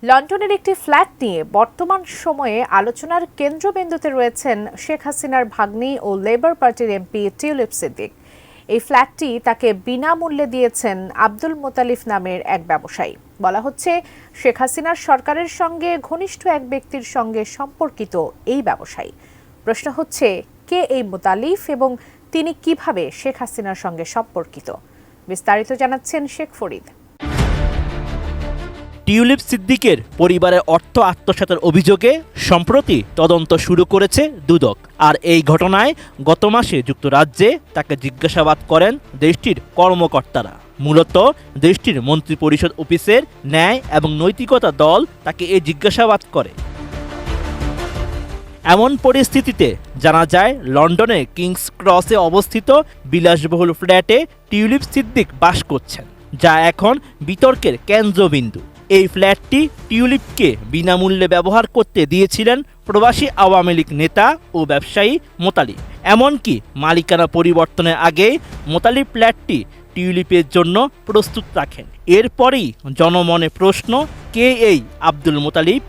লন্ডনের একটি ফ্ল্যাট নিয়ে বর্তমান সময়ে আলোচনার কেন্দ্রবিন্দুতে রয়েছেন শেখ হাসিনার ভাগ্নি ও লেবার পার্টির এমপি টিউলিপ সিদ্দিক। এই ফ্ল্যাটটি তাকে বিনামূল্যে দিয়েছেন আব্দুল মোতালিফ নামের এক ব্যবসায়ী। বলা হচ্ছে, শেখ হাসিনার সরকারের সঙ্গে ঘনিষ্ঠ এক ব্যক্তির সঙ্গে সম্পর্কিত এই ব্যবসায়ী। প্রশ্ন হচ্ছে, কে এই মোতালিফ এবং তিনি কিভাবে শেখ হাসিনার সঙ্গে সম্পর্কিত? বিস্তারিত জানাচ্ছেন শেখ ফরিদ। টিউলিপ সিদ্দিকের পরিবারের অর্থ আত্মসাতের অভিযোগে সম্প্রতি তদন্ত শুরু করেছে দুদক। আর এই ঘটনায় গত মাসে যুক্তরাজ্যে তাকে জিজ্ঞাসাবাদ করেন দেশটির কর্মকর্তারা। মূলত দেশটির মন্ত্রিপরিষদ অফিসের ন্যায় এবং নৈতিকতা দল তাকে এই জিজ্ঞাসাবাদ করে। এমন পরিস্থিতিতে জানা যায়, লন্ডনের কিংস ক্রসে অবস্থিত বিলাসবহুল ফ্ল্যাটে টিউলিপ সিদ্দিক বাস করছেন, যা এখন বিতর্কের কেন্দ্রবিন্দু। এই ফ্ল্যাটটি টিউলিপকে বিনামূল্যে ব্যবহার করতে দিয়েছিলেন প্রবাসী আওয়ামী লীগ নেতা ও ব্যবসায়ী মোতালিফ। এমনকি মালিকানা পরিবর্তনের আগে মোতালিফ ফ্ল্যাটটি টিউলিপের জন্য প্রস্তুত রাখেন। এরপরই জনমনে প্রশ্ন, কে এই আব্দুল মোতালিফ?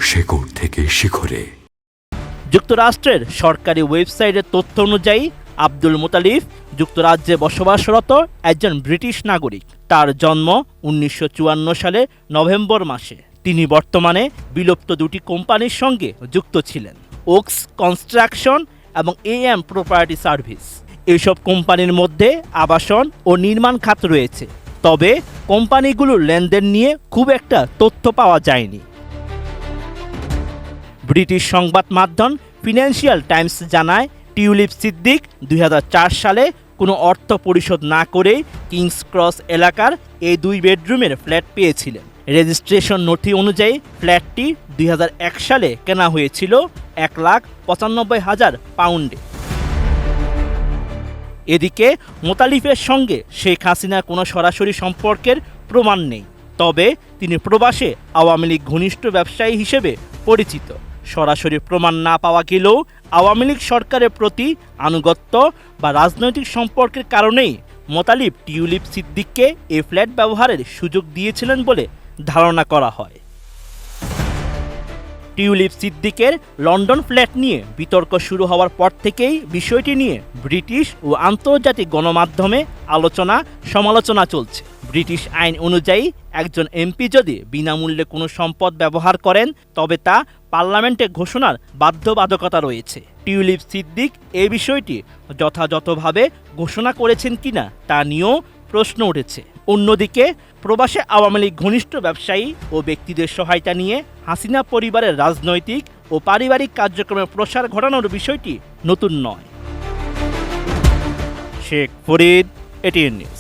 শেকড় থেকে শিখরে। যুক্তরাষ্ট্রের সরকারি ওয়েবসাইটের তথ্য অনুযায়ী আব্দুল মোতালিফ যুক্তরাজ্যে বসবাসরত একজন ব্রিটিশ নাগরিক। তার জন্ম 1954 সালে নভেম্বর মাসে। তিনি বর্তমানে বিলুপ্ত দুটি কোম্পানির সঙ্গে যুক্ত ছিলেন, ওকস কনস্ট্রাকশন এবং AM প্রপার্টি সার্ভিস। এইসব কোম্পানির মধ্যে আবাসন ও নির্মাণ খাত রয়েছে, তবে কোম্পানিগুলোর লেনদেন নিয়ে খুব একটা তথ্য পাওয়া যায়নি। ব্রিটিশ সংবাদ মাধ্যম ফিনান্সিয়াল টাইমস জানায়, টিউলিপ সিদ্দিক 2004 সালে কোনো অর্থ পরিশোধ না করে কিংস ক্রস এলাকার এই 2 বেডরুমের ফ্ল্যাট পেয়েছিলেন। রেজিস্ট্রেশন নথি অনুযায়ী ফ্ল্যাটটি 2001 সালে কেনা হয়েছিল 1,95,000 পাউন্ডে। এদিকে মোতালিফের সঙ্গে শেখ হাসিনার কোনো সরাসরি সম্পর্কের প্রমাণ নেই, তবে তিনি প্রবাসে আওয়ামী লীগ ঘনিষ্ঠ ব্যবসায়ী হিসেবে পরিচিত। সরাসরি প্রমাণ না পাওয়া গেলেও আওয়ামী লীগ সরকারের প্রতি আনুগত্য বা রাজনৈতিক সম্পর্কের কারণেই মোতালিফ টিউলিপ সিদ্দিককে এই ফ্ল্যাট ব্যবহারের সুযোগ দিয়েছিলেন বলে ধারণা করা হয়। টিউলিপ সিদ্দিকের লন্ডন ফ্ল্যাট নিয়ে বিতর্ক শুরু হওয়ার পর থেকেই বিষয়টি নিয়ে ব্রিটিশ ও আন্তর্জাতিক গণমাধ্যমে আলোচনা সমালোচনা চলছে। ব্রিটিশ আইন অনুযায়ী একজন এমপি যদি বিনামূল্যে কোনো সম্পদ ব্যবহার করেন, তবে তা পার্লামেন্টে ঘোষণার বাধ্যবাধকতা রয়েছে। টিউলিপ সিদ্দিক এই বিষয়টি যথাযথভাবে ঘোষণা করেছেন কিনা তা নিয়েও প্রশ্ন উঠেছে। অন্যদিকে প্রবাসে আওয়ামী লীগ ঘনিষ্ঠ ব্যবসায়ী ও ব্যক্তিদের সহায়তা নিয়ে হাসিনা পরিবারের রাজনৈতিক ও পারিবারিক কার্যক্রমের প্রসার ঘটানোর বিষয়টি নতুন নয়। Sheikh Farid, ATN news.